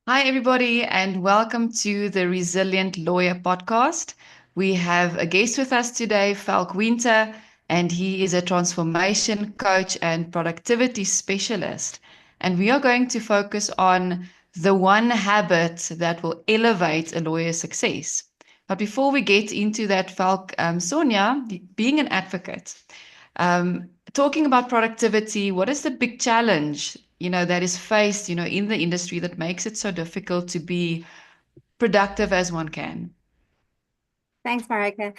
Hi, everybody, and welcome to the Resilient Lawyer podcast. We have a guest with us today, Falk Winter, and he is a transformation coach and productivity specialist. And we are going to focus on the one habit that will elevate a lawyer's success. But before we get into that, Falk, Sonia, being an advocate, talking about productivity, what is the big challenge, that is faced, in the industry that makes it so difficult to be productive as one can? Thanks, Marika.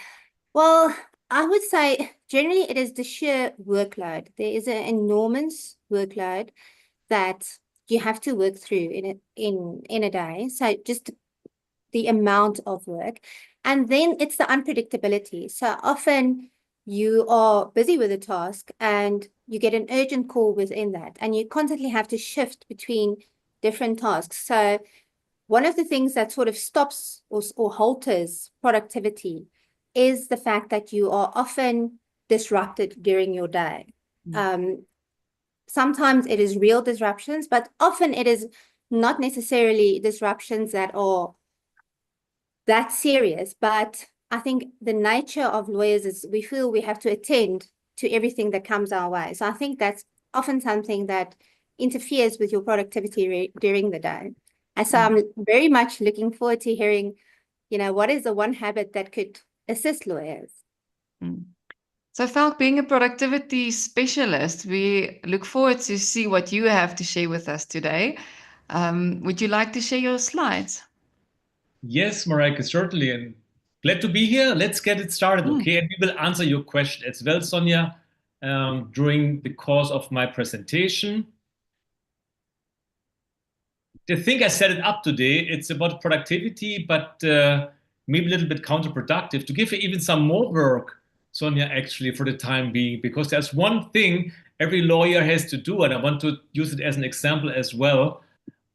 Well, I would say generally it is the sheer workload. There is an enormous workload that you have to work through in a day. So just the amount of work. And then it's the unpredictability. So often you are busy with a task and you get an urgent call within that, and you constantly have to shift between different tasks. So one of the things that sort of stops or halters productivity is the fact that you are often disrupted during your day. Mm. Sometimes it is real disruptions, but often it is not necessarily disruptions that are that serious. But I think the nature of lawyers is we feel we have to attend to everything that comes our way. So I think that's often something that interferes with your productivity during the day. And so Mm. I'm very much looking forward to hearing, what is the one habit that could assist lawyers? Mm. So, Falk, being a productivity specialist, we look forward to see what you have to share with us today. Would you like to share your slides? Yes, Marika, certainly. And glad to be here. Let's get it started, Mm. okay? And we will answer your question as well, Sonia, during the course of my presentation. The thing I set it up today, it's about productivity, but maybe a little bit counterproductive to give you even some more work, Sonia, actually, for the time being, because there's one thing every lawyer has to do, and I want to use it as an example as well,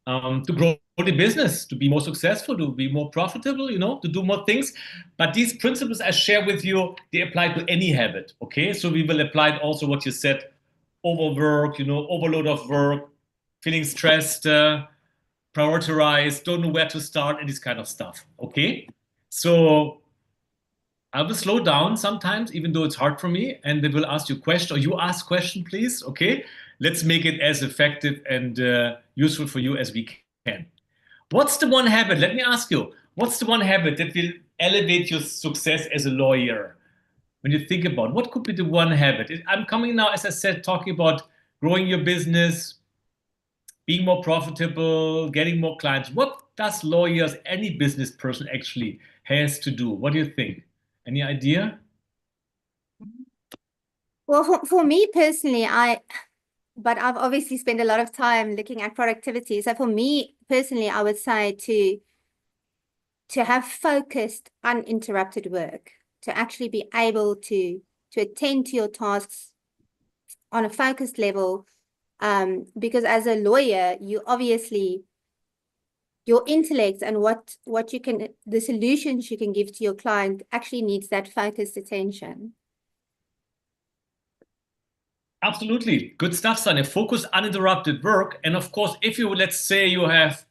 to grow the business, to be more successful, to be more profitable, to do more things. But these principles I share with you, they apply to any habit, okay? So we will apply it also what you said, overwork, overload of work, feeling stressed, prioritize, don't know where to start, and this kind of stuff, okay? So I will slow down sometimes, even though it's hard for me, and they will ask you a question, or you ask question, please. Okay, let's make it as effective and useful for you as we can. What's the one habit? Let me ask you. What's the one habit that will elevate your success as a lawyer? When you think about what could be the one habit? I'm coming now, as I said, talking about growing your business, being more profitable, getting more clients. What does lawyers, any business person actually has to do? What do you think? Any idea? Well, for me personally, but I've obviously spent a lot of time looking at productivity. So for me personally, I would say to have focused, uninterrupted work, to actually be able to attend to your tasks on a focused level. Because as a lawyer, you obviously your intellect and what you can the solutions you can give to your client actually needs that focused attention. Absolutely. Good stuff, Sonia. Focus, uninterrupted work. And of course, if you, let's say you have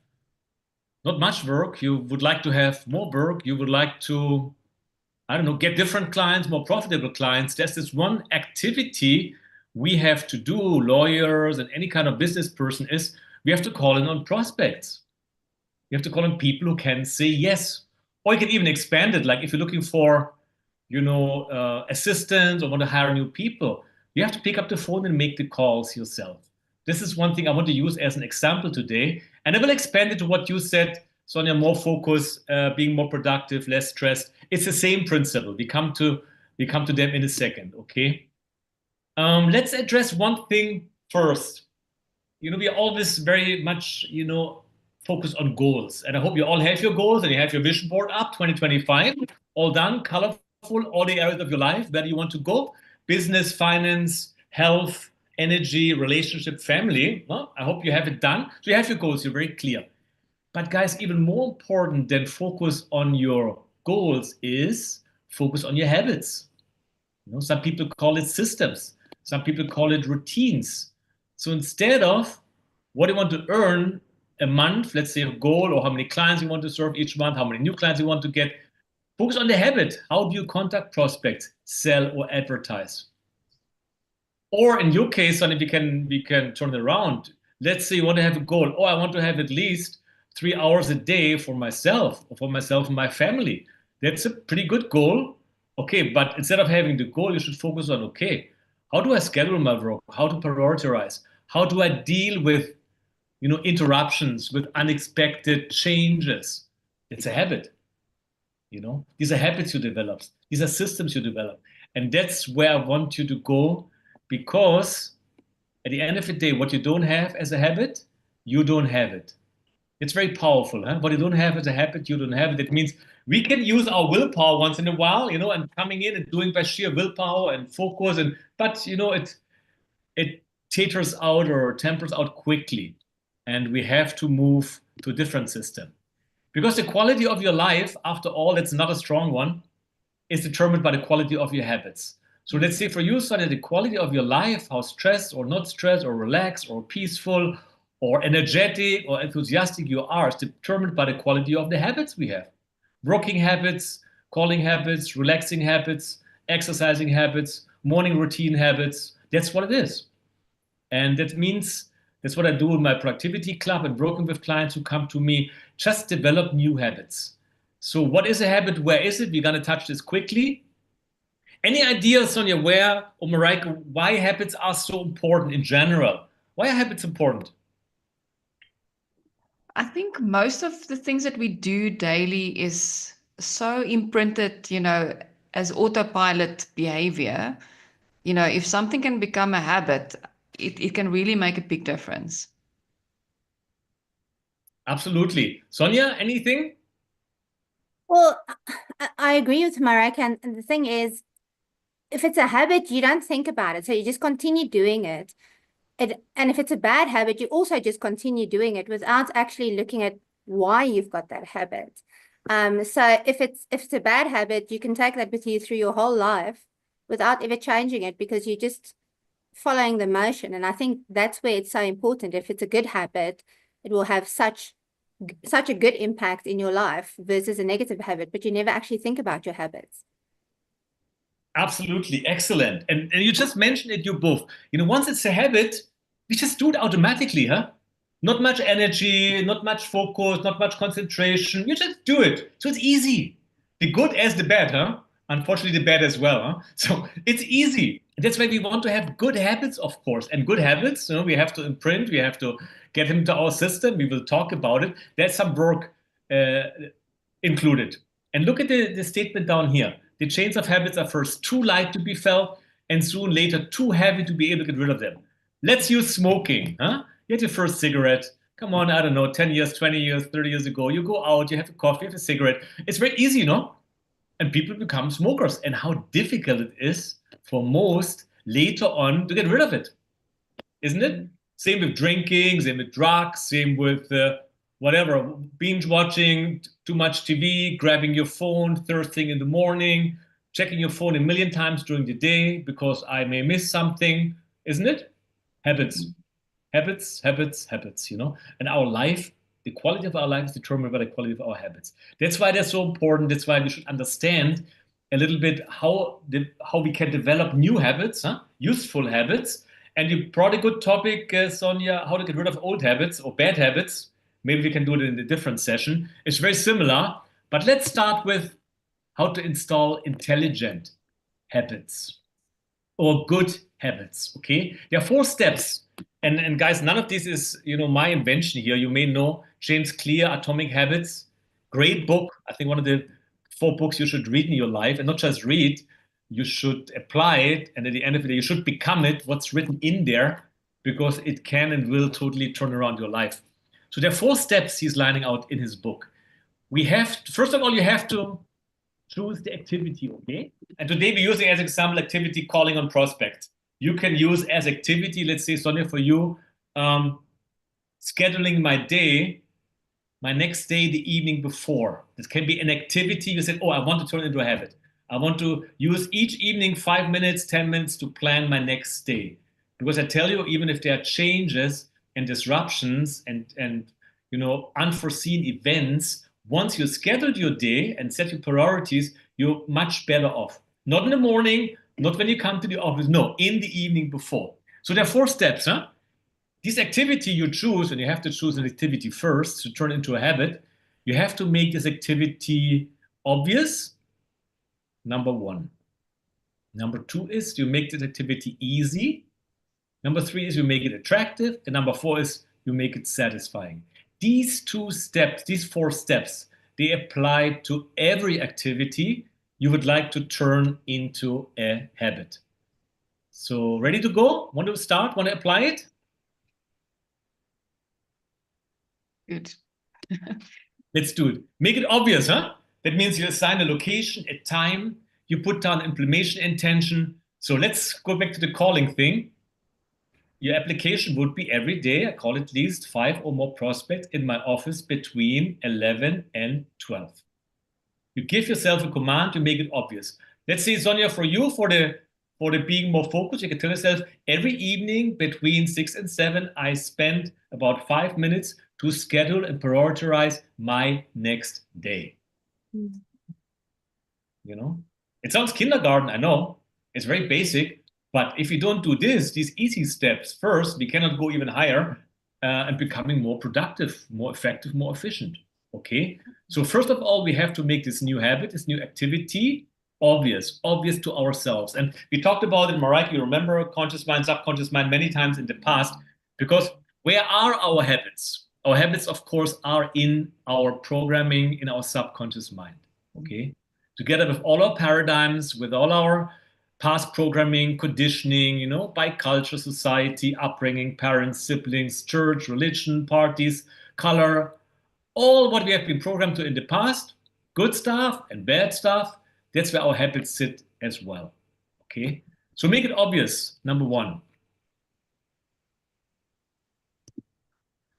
not much work, you would like to have more work, you would like to, I don't know, get different clients, more profitable clients. There's this one activity we have to do, lawyers and any kind of business person, is we have to call in on prospects. You have to call on people who can say yes. Or you can even expand it. Like if you're looking for, assistants or want to hire new people, you have to pick up the phone and make the calls yourself. This is one thing I want to use as an example today. And I will expand it to what you said, Sonia, more focus, being more productive, less stressed. It's the same principle. We come to them in a second, okay? Let's address one thing first. We are always very much, focused on goals. And I hope you all have your goals and you have your vision board up 2025, all done, colorful, all the areas of your life, where do you want to go? Business, finance, health, energy, relationship, family. Well, I hope you have it done. So you have your goals, you're very clear. But guys, even more important than focus on your goals is focus on your habits. Some people call it systems. Some people call it routines. So instead of what do you want to earn, a month, let's say a goal, or how many clients you want to serve each month, how many new clients you want to get. Focus on the habit. How do you contact prospects, sell, or advertise? Or in your case, and we can turn it around. Let's say you want to have a goal. Oh, I want to have at least 3 hours a day for myself, or for myself and my family. That's a pretty good goal. Okay, but instead of having the goal, you should focus on, okay, how do I schedule my work? How to prioritize? How do I deal with, interruptions, with unexpected changes? It's a habit. These are habits you develop. These are systems you develop. And that's where I want you to go, because at the end of the day, what you don't have as a habit, you don't have it. It's very powerful. Huh? What you don't have as a habit, you don't have it. It means we can use our willpower once in a while, and coming in and doing by sheer willpower and focus, but it taters out or tempers out quickly. And we have to move to a different system. Because the quality of your life, after all, that's not a strong one, is determined by the quality of your habits. So let's say for you, Sonia, the quality of your life, how stressed or not stressed or relaxed or peaceful or energetic or enthusiastic you are, is determined by the quality of the habits we have. Working habits, calling habits, relaxing habits, exercising habits, morning routine habits. That's what it is. And that means that's what I do in my productivity club and working with clients who come to me. Just develop new habits. So what is a habit? Where is it? We're going to touch this quickly. Any ideas, Sonia, where, or Mareike, why habits are so important in general? Why are habits important? I think most of the things that we do daily is so imprinted, as autopilot behavior. If something can become a habit, it can really make a big difference. Absolutely. Sonia, anything? Well, I agree with Marek, and the thing is, if it's a habit, you don't think about it, so you just continue doing it. And if it's a bad habit, you also just continue doing it without actually looking at why you've got that habit. So if it's a bad habit, you can take that with you through your whole life without ever changing it, because you're just following the motion. And I think that's where it's so important. If it's a good habit, it will have such a good impact in your life versus a negative habit, but you never actually think about your habits. Absolutely. Excellent. And you just mentioned it, you both. Once it's a habit, we just do it automatically, huh? Not much energy, not much focus, not much concentration. You just do it. So it's easy. The good as the bad, huh? Unfortunately, the bad as well, huh? So it's easy. That's why we want to have good habits, of course. And good habits, we have to imprint, we have to get into our system. We will talk about it. There's some work included. And look at the statement down here. The chains of habits are first too light to be felt, and soon later too heavy to be able to get rid of them. Let's use smoking. Huh? You had your first cigarette. Come on, I don't know, 10 years, 20 years, 30 years ago. You go out, you have a coffee, you have a cigarette. It's very easy, And people become smokers. And how difficult it is for most later on to get rid of it. Isn't it? Same with drinking, same with drugs, same with whatever, binge watching, too much TV, grabbing your phone first thing in the morning, checking your phone a million times during the day because I may miss something, isn't it? Habits, habits, habits, habits, And our life, the quality of our life is determined by the quality of our habits. That's why they're so important. That's why we should understand a little bit how we can develop new habits, useful habits. And you brought a good topic, Sonia, how to get rid of old habits or bad habits. Maybe we can do it in a different session. It's very similar, but let's start with how to install intelligent habits or good habits, okay? There are 4 steps. And guys, none of this is, my invention here. You may know James Clear, Atomic Habits. Great book. I think one of the 4 books you should read in your life, and not just read, you should apply it. And at the end of the day, you should become it, what's written in there, because it can and will totally turn around your life. So there are 4 steps he's lining out in his book. First of all, you have to choose the activity, okay? And today we're using as example activity calling on prospects. You can use as activity, let's say, Sonia, for you, scheduling my next day, the evening before. This can be an activity. You said, oh, I want to turn it into a habit. I want to use each evening 5 minutes, 10 minutes to plan my next day. Because I tell you, even if there are changes and disruptions and unforeseen events, once you schedule your day and set your priorities, you're much better off. Not in the morning, not when you come to the office, no, in the evening before. So there are 4 steps, huh? This activity you choose, and you have to choose an activity first to turn into a habit, you have to make this activity obvious, number 1. Number 2 is you make this activity easy. Number 3 is you make it attractive. And number 4 is you make it satisfying. These 2 steps, these 4 steps, they apply to every activity you would like to turn into a habit. So ready to go? Want to start? Want to apply it? Good. Let's do it. Make it obvious, huh? That means you assign a location, a time, you put down implementation intention. So let's go back to the calling thing. Your application would be every day, I call at least 5 or more prospects in my office between 11 and 12. You give yourself a command to make it obvious. Let's say, Sonia, for you, for the being more focused, you can tell yourself every evening between 6 and 7, I spend about 5 minutes to schedule and prioritize my next day. Mm. It sounds kindergarten, I know. It's very basic. But if you don't do these easy steps first, we cannot go even higher and becoming more productive, more effective, more efficient. Okay. So first of all, we have to make this new habit, this new activity, obvious to ourselves. And we talked about it, Mareike, you remember conscious mind, subconscious mind many times in the past, because where are our habits? Our habits, of course, are in our programming, in our subconscious mind. Okay. Together with all our paradigms, with all our past programming, conditioning, by culture, society, upbringing, parents, siblings, church, religion, parties, color, all what we have been programmed to in the past, good stuff and bad stuff, that's where our habits sit as well. Okay? So make it obvious, number 1.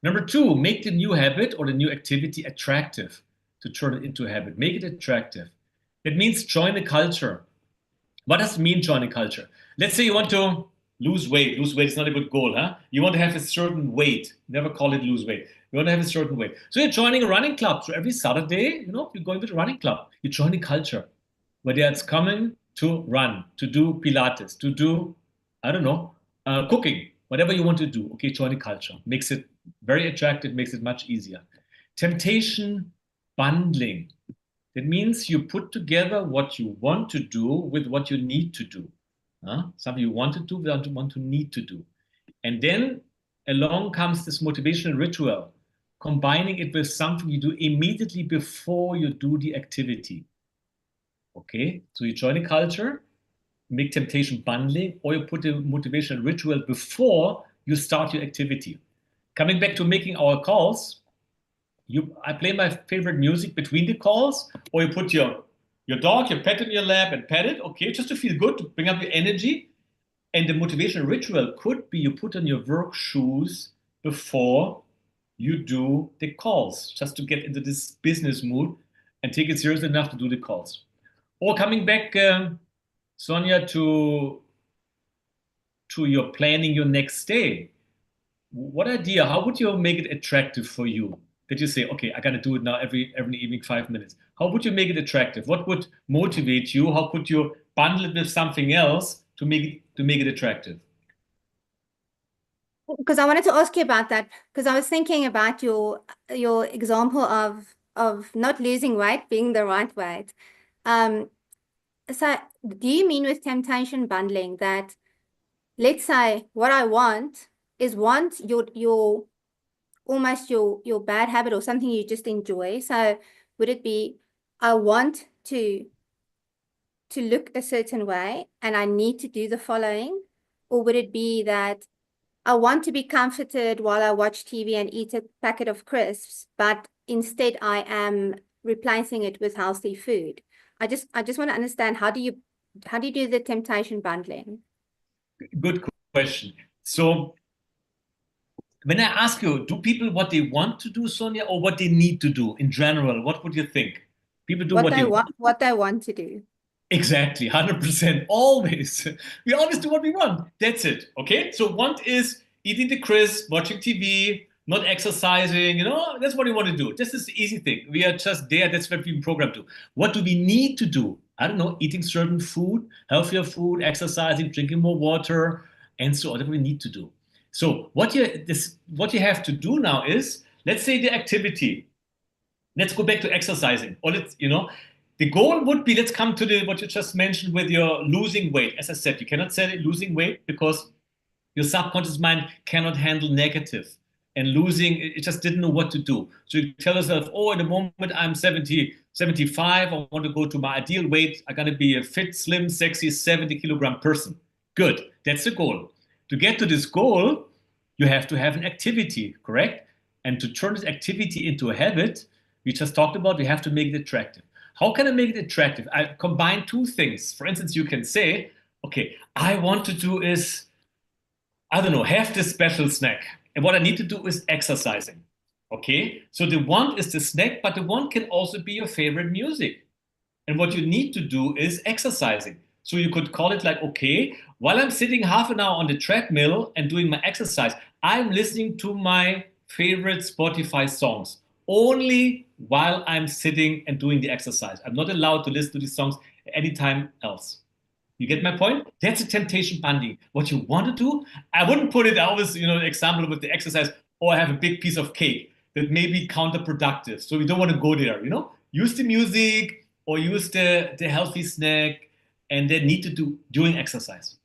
Number 2, make the new habit or the new activity attractive to turn it into a habit. Make it attractive. That means join the culture. What does it mean, joining culture? Let's say you want to lose weight. Lose weight is not a good goal, huh? You want to have a certain weight. Never call it lose weight. You want to have a certain weight. So you're joining a running club. So every Saturday, you're going to the running club. You join a culture where it's coming to run, to do Pilates, to do, I don't know, cooking, whatever you want to do. Okay, join a culture. Makes it very attractive, makes it much easier. Temptation bundling. That means you put together what you want to do with what you need to do. Something you want to do without want to need to do. And then along comes this motivational ritual, combining it with something you do immediately before you do the activity. Okay, so you join a culture, make temptation bundling, or you put a motivational ritual before you start your activity. Coming back to making our calls, I play my favorite music between the calls, or you put your dog, your pet in your lap and pet it, okay, just to feel good, to bring up your energy. And the motivational ritual could be you put on your work shoes before you do the calls, just to get into this business mood and take it seriously enough to do the calls. Or coming back, Sonia, to your planning your next day. What idea, how would you make it attractive for you? That you say, okay, I got to do it now every evening, 5 minutes. How would you make it attractive? What would motivate you? How could you bundle it with something else to make it attractive? Because I wanted to ask you about that, because I was thinking about your example of not losing weight being the right weight. So do you mean with temptation bundling that, let's say what I want is your almost your bad habit or something you just enjoy. So would it be, I want to look a certain way and I need to do the following? Or would it be that I want to be comforted while I watch TV and eat a packet of crisps, but instead I am replacing it with healthy food? I just want to understand, how do you do the temptation bundling? Good question. So when I ask you, do people what they want to do, Sonia, or what they need to do in general? What would you think? People do what they want. What they want to do. Exactly, 100%. Always. We always do what we want. That's it. Okay? So want is eating the crisp, watching TV, not exercising, that's what you want to do. This is the easy thing. We are just there. That's what we've been programmed to. What do we need to do? I don't know, eating certain food, healthier food, exercising, drinking more water, and so on. Whatever we need to do. So what you have to do now is, let's say the activity. Let's go back to exercising. Or the goal would be, let's come to what you just mentioned with your losing weight. As I said, you cannot say losing weight because your subconscious mind cannot handle negative and losing. It just didn't know what to do. So you tell yourself, oh, at the moment I'm 70, 75. I want to go to my ideal weight. I'm going to be a fit, slim, sexy 70-kilogram person. Good. That's the goal. To get to this goal, you have to have an activity, correct? And to turn this activity into a habit, we just talked about, we have to make it attractive. How can I make it attractive? I combine two things. For instance, you can say, okay, I want to do is, I don't know, have this special snack. And what I need to do is exercising. Okay? So the want is the snack, but the want can also be your favorite music. And what you need to do is exercising. So you could call it like, okay, while I'm sitting half an hour on the treadmill and doing my exercise, I'm listening to my favorite Spotify songs only while I'm sitting and doing the exercise. I'm not allowed to listen to these songs anytime else. You get my point? That's a temptation binding. What you want to do, I wouldn't put it always, example with the exercise, or I have a big piece of cake. That may be counterproductive. So we don't want to go there, Use the music or use the healthy snack and then need to do during exercise.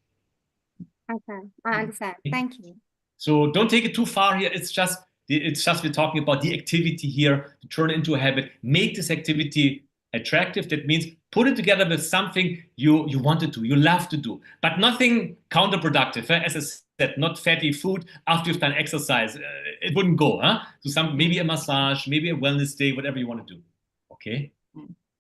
Okay, I understand. Thank you. So don't take it too far here. It's just we're talking about the activity here to turn it into a habit. Make this activity attractive. That means put it together with something you want to do, you love to do, but nothing counterproductive. As I said, not fatty food after you've done exercise. It wouldn't go. So maybe a massage, maybe a wellness day, whatever you want to do. Okay.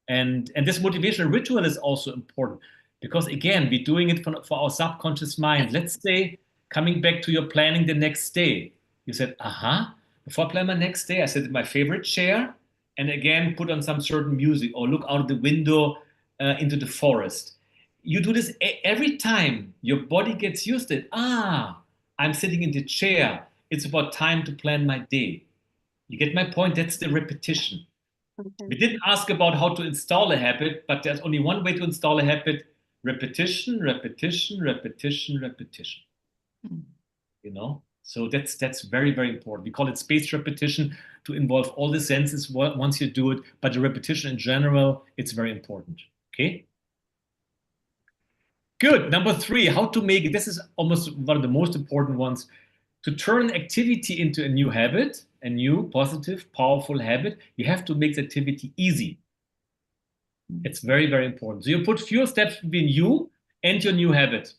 And this motivational ritual is also important because again, we're doing it for our subconscious mind. Let's say coming back to your planning the next day, you said, before I plan my next day, I sit in my favorite chair and again, put on some certain music or look out of the window into the forest. You do this every time your body gets used to it. I'm sitting in the chair. It's about time to plan my day. You get my point? That's the repetition. Okay. We didn't ask about how to install a habit, but there's only one way to install a habit: repetition, repetition, repetition, repetition. So that's very, very important. We call it spaced repetition to involve all the senses once you do it, but the repetition in general, it's very important. Okay? Good. Number 3, how to make it. This is almost one of the most important ones. To turn activity into a new habit, a new positive, powerful habit, you have to make the activity easy. It's very, very important. So you put fewer steps between you and your new habit.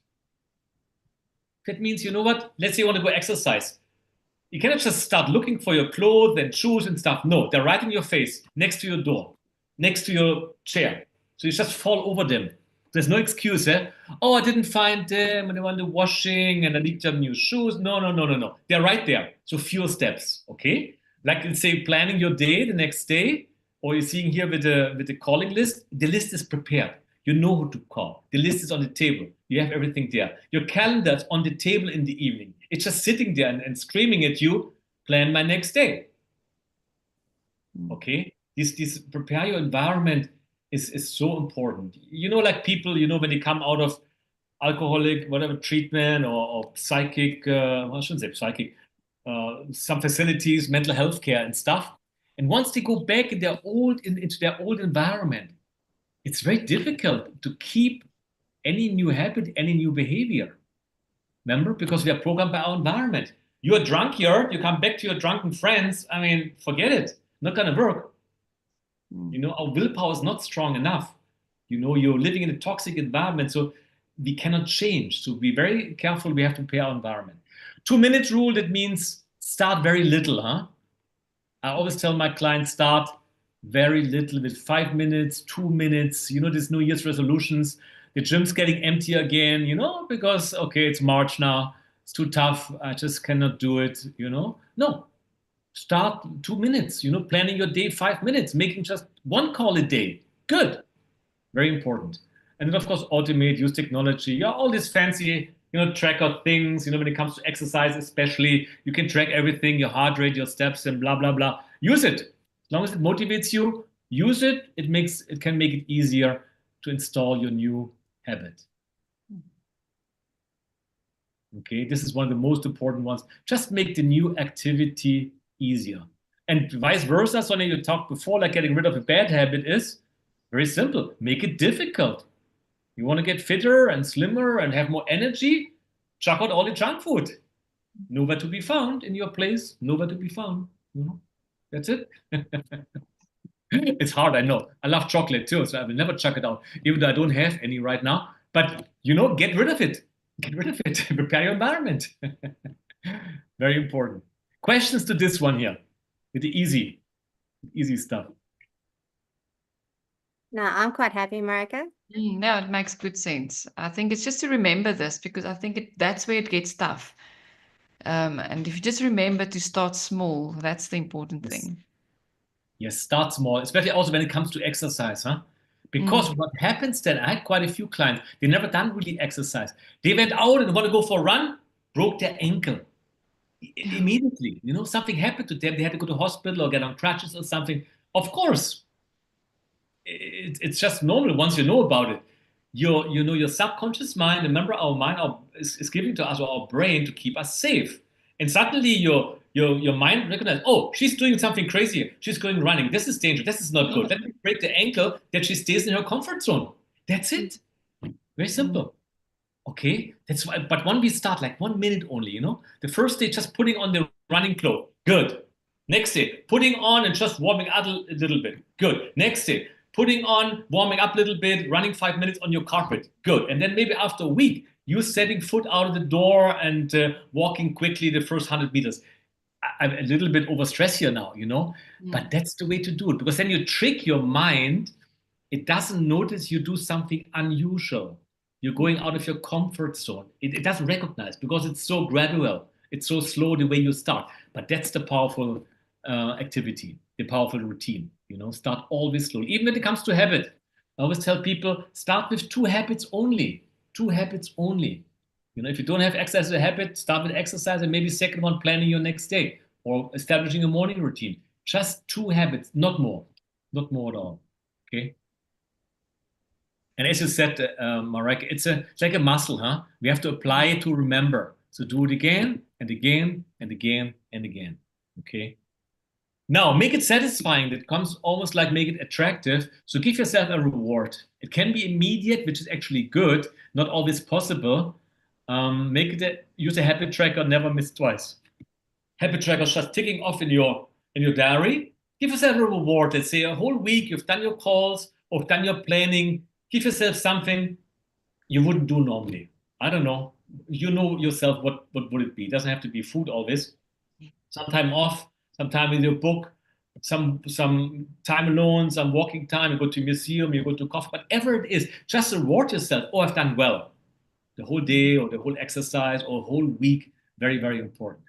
That means, you know what? Let's say you want to go exercise. You cannot just start looking for your clothes and shoes and stuff. No, they're right in your face, next to your door, next to your chair. So you just fall over them. There's no excuse, Oh, I didn't find them and I want the washing and I need some new shoes. No. They're right there. So fewer steps, okay? Like let's say planning your day the next day, or you're seeing here with the calling list, the list is prepared. You know who to call. The list is on the table. You have everything there. Your calendar is on the table in the evening. It's just sitting there and screaming at you, plan my next day. Okay? This prepare your environment is so important. Like people, when they come out of alcoholic, whatever treatment or psychic, I shouldn't say psychic, some facilities, mental health care and stuff. And once they go back into their old environment, it's very difficult to keep any new habit, any new behavior. Remember? Because we are programmed by our environment. You're drunk here, you come back to your drunken friends, forget it. Not going to work. Our willpower is not strong enough. You're living in a toxic environment, so we cannot change. So be very careful. We have to prepare our environment. 2-minute rule, that means start very little, I always tell my clients, start very little with 5 minutes, 2 minutes. These New Year's resolutions. The gym's getting empty again, because, okay, it's March now. It's too tough. I just cannot do it, No. Start 2 minutes, planning your day 5 minutes, making just one call a day. Good. Very important. And then, of course, automate, use technology. All these fancy tracker things, when it comes to exercise, especially, you can track everything, your heart rate, your steps, and blah, blah, blah. Use it. As long as it motivates you, use it. It can make it easier to install your new habit. Okay, this is one of the most important ones. Just make the new activity easier. And vice versa, Sonia, you talked before, like getting rid of a bad habit is very simple. Make it difficult. You want to get fitter and slimmer and have more energy? Chuck out all the junk food. Nowhere to be found in your place, nowhere to be found. That's it. It's hard, I know. I love chocolate too, so I will never chuck it out, even though I don't have any right now. But, get rid of it. Get rid of it. Prepare your environment. Very important. Questions to this one here with the easy stuff. No, I'm quite happy, Marika. No, it makes good sense. I think it's just to remember this, because I think that's where it gets tough. And if you just remember to start small, that's the important thing. Yes, start small, especially also when it comes to exercise, huh? Because what happens then, I had quite a few clients, they never done really exercise. They went out and want to go for a run, broke their ankle. Immediately, something happened to them. They had to go to hospital or get on crutches or something. Of course, it's just normal once you know about it. Your subconscious mind, remember our mind is giving to us our brain to keep us safe. And suddenly your mind recognizes, oh, she's doing something crazy. She's going running. This is dangerous. This is not good. Let me break the ankle that she stays in her comfort zone. That's it. Very simple. Okay, that's why. But when we start like 1 minute only, the first day just putting on the running clothes, good. Next day, putting on and just warming up a little bit, good. Next day, putting on, warming up a little bit, running 5 minutes on your carpet, good. And then maybe after a week, you setting foot out of the door and walking quickly the first 100 meters. I'm a little bit overstressed here now, but that's the way to do it, because then you trick your mind. It doesn't notice you do something unusual. You're going out of your comfort zone. It doesn't recognize, because it's so gradual. It's so slow the way you start. But that's the powerful activity, the powerful routine. Start always slowly. Even when it comes to habit, I always tell people, start with 2 habits only. 2 habits only. If you don't have exercise as a habit, start with exercise, and maybe second one, planning your next day or establishing a morning routine. Just 2 habits, not more. Not more at all. Okay? And as you said, Marek, it's like a muscle, huh? We have to apply it to remember. So do it again and again and again and again. Okay? Now, make it satisfying. That comes almost like make it attractive. So give yourself a reward. It can be immediate, which is actually good, not always possible. Use a habit tracker, never miss twice. Habit tracker just ticking off in your diary. Give yourself a reward. Let's say a whole week you've done your calls or done your planning. Give yourself something you wouldn't do normally. I don't know. You know yourself, what would it be? It doesn't have to be food always. Some time off, some time with your book, some time alone, some walking time. You go to a museum, you go to coffee, whatever it is, just reward yourself. Oh, I've done well. The whole day or the whole exercise or whole week, very, very important.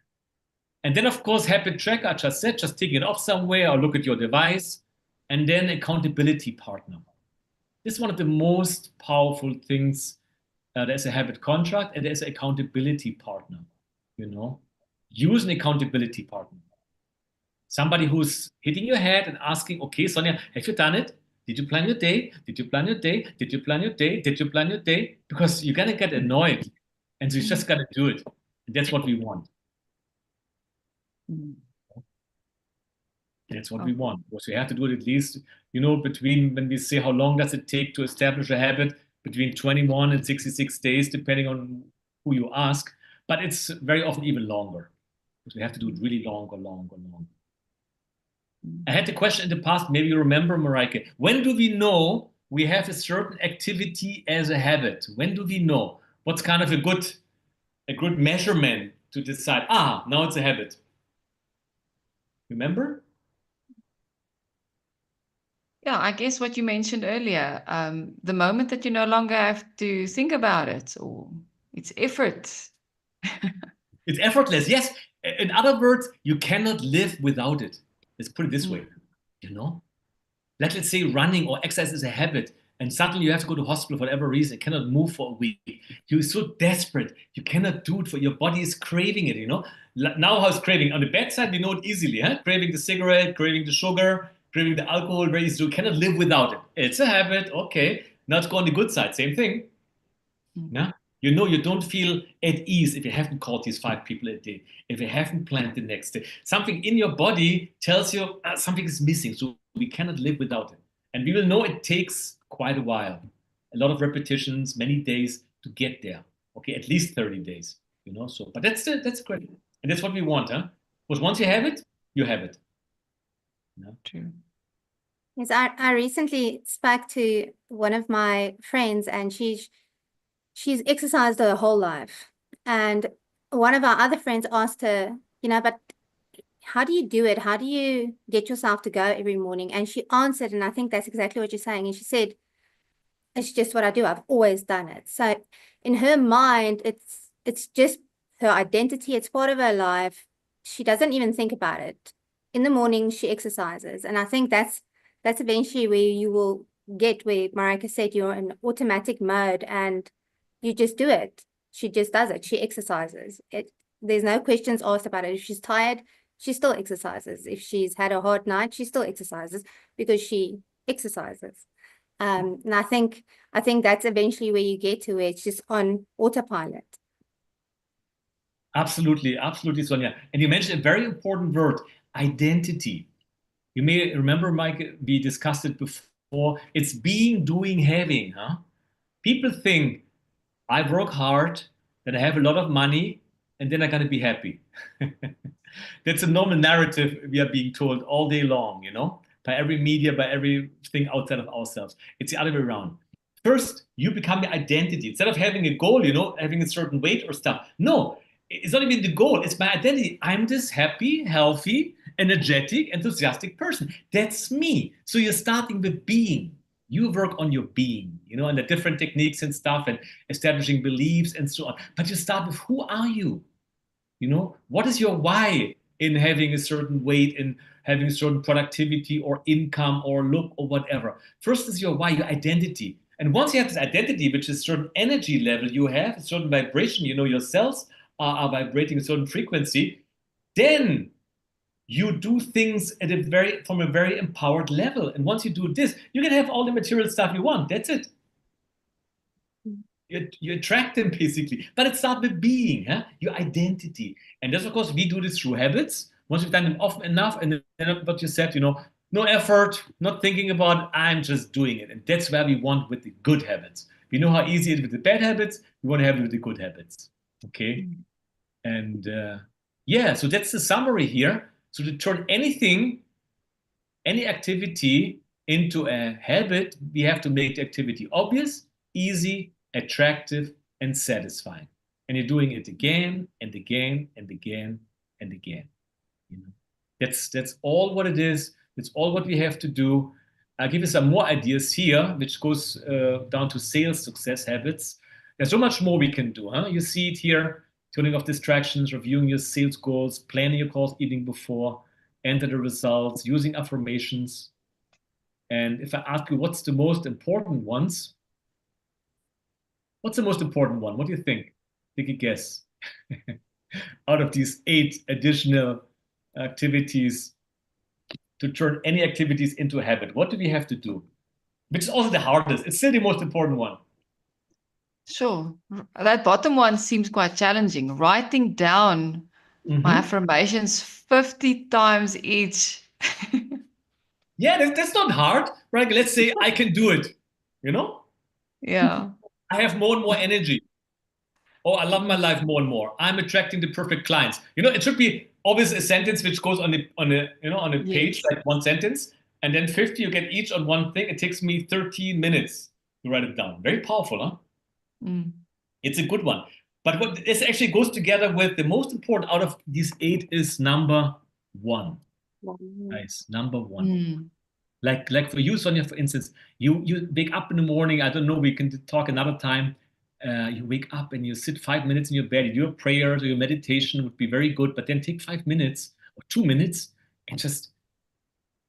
And then, of course, habit tracker, I just said, just take it off somewhere or look at your device. And then accountability partner. This is one of the most powerful things. There's a habit contract and there's an accountability partner. Use an accountability partner. Somebody who's hitting your head and asking, okay, Sonia, have you done it? Did you plan your day? Did you plan your day? Did you plan your day? Did you plan your day? Because you're going to get annoyed. And so you just got to do it. And that's what we want. That's what we want. Because we have to do it at least, between, when we say how long does it take to establish a habit, between 21 and 66 days, depending on who you ask. But it's very often even longer. Because we have to do it really longer. I had the question in the past, maybe you remember, Mareike. When do we know we have a certain activity as a habit? When do we know? What's kind of a good measurement to decide, now it's a habit? Remember? Yeah, I guess what you mentioned earlier, the moment that you no longer have to think about it, or it's effort. It's effortless, yes. In other words, you cannot live without it. Let's put it this way, Let's say running or exercise is a habit. and suddenly you have to go to hospital for whatever reason, cannot move for a week. You're so desperate, you cannot do it, for your body is craving it, Now how it's craving? On the bad side, we know it easily, huh? Craving the cigarette, craving the sugar, craving the alcohol, very easy. You cannot live without it. It's a habit, okay. Now let's go on the good side, same thing. Yeah? You don't feel at ease if you haven't called these 5 people a day, if you haven't planned the next day. Something in your body tells you something is missing, so we cannot live without it. And we will know it takes quite a while, a lot of repetitions, many days to get there. Okay, at least 30 days, So, but that's great, and that's what we want, huh? Because once you have it, you have it. True. Yes, I recently spoke to one of my friends, and she's exercised her whole life. And one of our other friends asked her, but how do you do it? How do you get yourself to go every morning? And she answered, and I think that's exactly what you're saying. And she said, it's just what I do. I've always done it. So in her mind, it's just her identity. It's part of her life. She doesn't even think about it. In the morning, she exercises. And I think that's eventually where you will get where Marika said you're in automatic mode and you just do it. She just does it. She exercises. There's no questions asked about it. If she's tired, she still exercises. If she's had a hard night, she still exercises because she exercises. And I think that's eventually where you get to, where it's just on autopilot. Absolutely, absolutely, Sonia. And you mentioned a very important word, identity. You may remember, Mike, we discussed it before. It's being, doing, having, huh? People think I work hard, then I have a lot of money, and then I'm going to be happy. That's a normal narrative we are being told all day long, by every media, by everything outside of ourselves. It's the other way around. First, you become your identity. Instead of having a goal, having a certain weight or stuff. No, it's not even the goal. It's my identity. I'm this happy, healthy, energetic, enthusiastic person. That's me. So you're starting with being. You work on your being, and the different techniques and stuff and establishing beliefs and so on. But you start with who are you? What is your why in having a certain weight, in having a certain productivity or income or look or whatever? First is your why, your identity. And once you have this identity, which is a certain energy level you have, a certain vibration, your cells are vibrating a certain frequency, then you do things from a very empowered level. And once you do this, you can have all the material stuff you want. That's it. You attract them basically, but it starts with being, your identity. And that's, of course, we do this through habits. Once you've done them often enough, and then what you said, no effort, not thinking about, I'm just doing it. And that's where we want with the good habits. We know how easy it is with the bad habits. We want to have it with the good habits. Okay. And so that's the summary here. So to turn any activity into a habit, we have to make the activity obvious, easy, attractive, and satisfying. And you're doing it again and again and again and again. That's all what it is. That's all what we have to do. I'll give you some more ideas here, which goes down to sales success habits. There's so much more we can do. You see it here, turning off distractions, reviewing your sales goals, planning your calls evening before, enter the results, using affirmations. And if I ask you what's the most important ones, what's the most important one? What do you think? Take a guess. Out of these 8 additional activities to turn any activities into a habit, what do we have to do? Which is also the hardest. It's still the most important one. Sure. That bottom one seems quite challenging. Writing down my affirmations 50 times each. Yeah, that's not hard, right? Let's say I can do it, Yeah. I have more and more energy. Oh, I love my life more and more. I'm attracting the perfect clients. It should be always a sentence which goes on a page, like one sentence, and then 50 you get each on one thing. It takes me 13 minutes to write it down. Very powerful, huh? It's a good one. But what this actually goes together with the most important out of these 8 is number 1. Nice, number 1. Like for you, Sonia, for instance, you wake up in the morning. I don't know. We can talk another time. You wake up and you sit 5 minutes in your bed. You do your prayers or your meditation would be very good. But then take 5 minutes or 2 minutes and just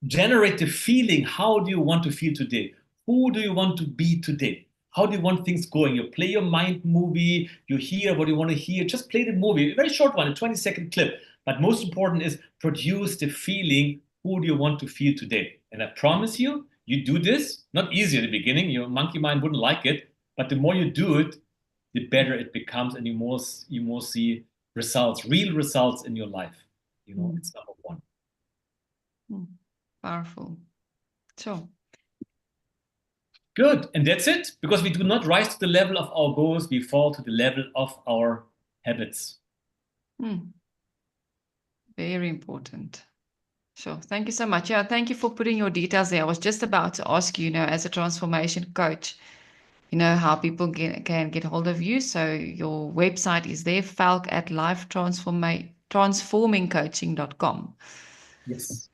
generate the feeling. How do you want to feel today? who do you want to be today? How do you want things going? You play your mind movie, you hear what you want to hear, just play the movie, a very short one, a 20-second clip. But most important is produce the feeling, who do you want to feel today? And I promise you, you do this, not easy at the beginning, your monkey mind wouldn't like it, but the more you do it, the better it becomes, and you more see results, real results in your life. It's number one. Powerful. Sure. Good. And that's it. Because we do not rise to the level of our goals, we fall to the level of our habits. Very important. Sure. Thank you so much. Yeah, thank you for putting your details there. I was just about to ask you, as a transformation coach, how people can get hold of you. So your website is there, Falk at transformingcoaching.com. Yes.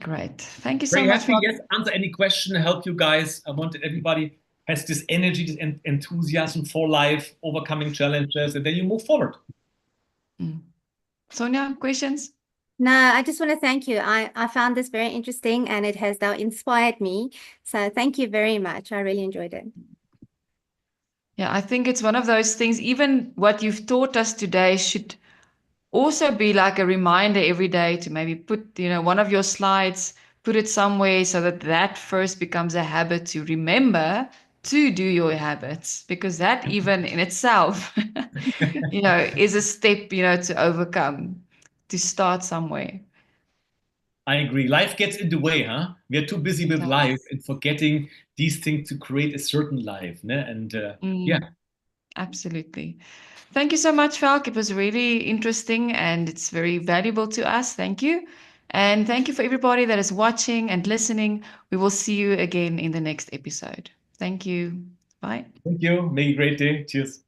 Great. Thank you so Very much. happy. Yes, answer any question, help you guys. I wanted everybody has this energy, this enthusiasm for life, overcoming challenges, and then you move forward. Sonia, questions? No, I just want to thank you. I found this very interesting and it has now inspired me. So thank you very much. I really enjoyed it. Yeah, I think it's one of those things, even what you've taught us today should also be like a reminder every day to maybe put, one of your slides, put it somewhere so that first becomes a habit to remember to do your habits, because that even in itself, is a step, to overcome, to start somewhere. I agree. Life gets in the way, huh? We are too busy with life and forgetting these things to create a certain life. Ne? And yeah. Absolutely. Thank you so much, Falk. It was really interesting and it's very valuable to us. Thank you. And thank you for everybody that is watching and listening. We will see you again in the next episode. Thank you. Bye. Thank you. Make a great day. Cheers.